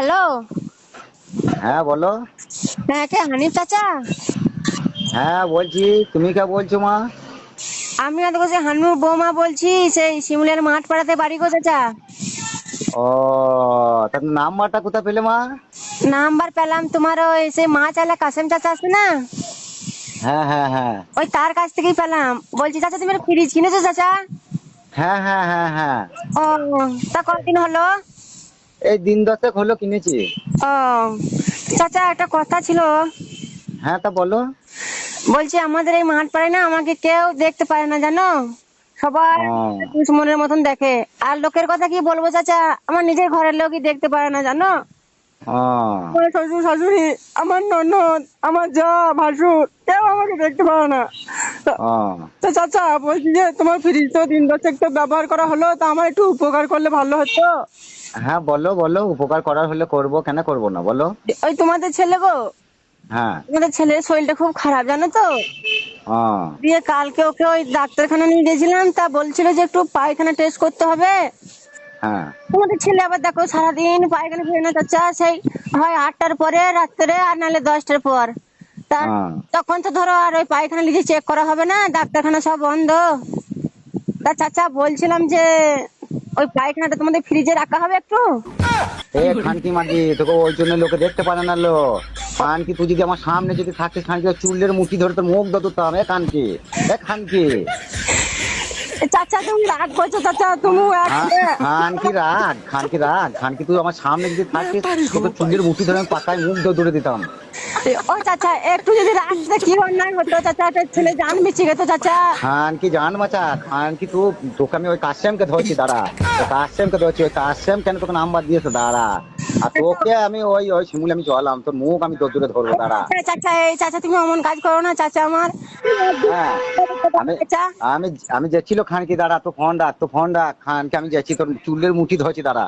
Hello. হ্যাঁ বলো। হ্যাঁ, কে হানিফ চাচা? হ্যাঁ বলছি, তুমি কে বলছো মা? আমি দেখো যে হানুর বৌমা বলছি, সেই শিমুলের মাঠ পাড়াতে বাড়ি গো চাচা। ও, তার নাম্বারটা কোথায় পেলে মা? নাম্বার পেলাম তোমার ওই সেই মাছ আলা কাসেম চাচা আছে না, হ্যাঁ হ্যাঁ হ্যাঁ ওই তার কাছ থেকেই পেলাম। বলছি চাচা তুমি ফ্রিজ কিনেছো চাচা? হ্যাঁ হ্যাঁ হ্যাঁ হ্যাঁ। ও, তা কতদিন হলো? এই দিন 10 হলো কিনেছি। ও চাচা, একটা কথা ছিল। হ্যাঁ তা বলো। বলছি আমাদের এই মাঠ পাড়ায় না আমাকে কেউ দেখতে পারে না জানো, সবাই ও দুশ্মনের মতন দেখে। আর লোকের কথা কি বলবো চাচা, আমার নিজের ঘরের লোকই দেখতে পারে না জানো। ও আমার শ্বশুর শাশুড়ি, আমার ননদ, আমার যা, ভাসুর, কেউ আমাকে দেখতে পারে না। তো ও তো চাচা বলছি যে তোমার ফ্রিজ তো দিন দশেক তো ব্যবহার করা হলো, তা আমার একটু উপকার করলে ভালো হতো। হ্যাঁ বলো বলো, উপকার করার হলে করবো, কেন করবো না বলো। ওই তোমাদের ছেলে গো, হ্যাঁ। তোমাদের ছেলের শরীরটা খুব খারাপ জানো তো। ও দিয়ে কালকে ওকে ওই ডাক্তারখানা নিয়ে গেছিলাম, তা বলছিল যে একটু পায়খানা টেস্ট করতে হবে। হ্যাঁ। তোমাদের ছেলে আবার দেখো সারাদিন পায়খানা ফেরে না চাচা, সেই হয় 8টার পরে রাত্রে, আর নাহলে 10টার পর। তা ও তখন তো ধরো আর ওই পায়খানা লিখে চেক করা হবে না, ডাক্তারখানা সব বন্ধ। তা চাচা বলছিলাম যে ওই পায়খানাটা তোমাদের ফ্রিজে রাখা হবে একটু। এ খানকি মাগি, তোকে ওই জন্য লোকে দেখতে পারে না লো। খানকি, তুই যদি আমার সামনে যদি থাকিস খানকি, চুলের মুঠি ধরে তোর মুখ ধরতাম। এ খানকি, এ খানকি। চাচা তুমি রাগ করছো চাচা, তুমি খানকি তুই আমার সামনে যদি থাকিস, তোকে চুলের মুঠি ধরে আমি পাকায় মুখ ধরে দিতাম। ও চাচা একটু যদি রাখতে কি অন্যায় হতো চাচা, একটা ছেলে জান বেঁচে গেতো চাচা। খানকি জান বাঁচা, খানকি তোকে আমি ওই কাশেমকে ধরছি দাঁড়া। ওই কাশেমকে ধরছি, ওই কাশেম কেন তোকে নাম্বার দিয়েছে দাঁড়া। আর তোকে আমি ওই ওই শিমুলে আমি জলাম, তোর মুখ আমি তোর দূরে ধরবো দাঁড়া। চাচা এই চাচা তুমি অমন কাজ করো না চাচা আমার। হ্যাঁ। আমি চাচা আমি আমি যাচ্ছিল খানকি দাঁড়া, তো ফোন রাখ, খানকে আমি যাচ্ছি, তোর চুলের মুঠি ধরছি দাঁড়া।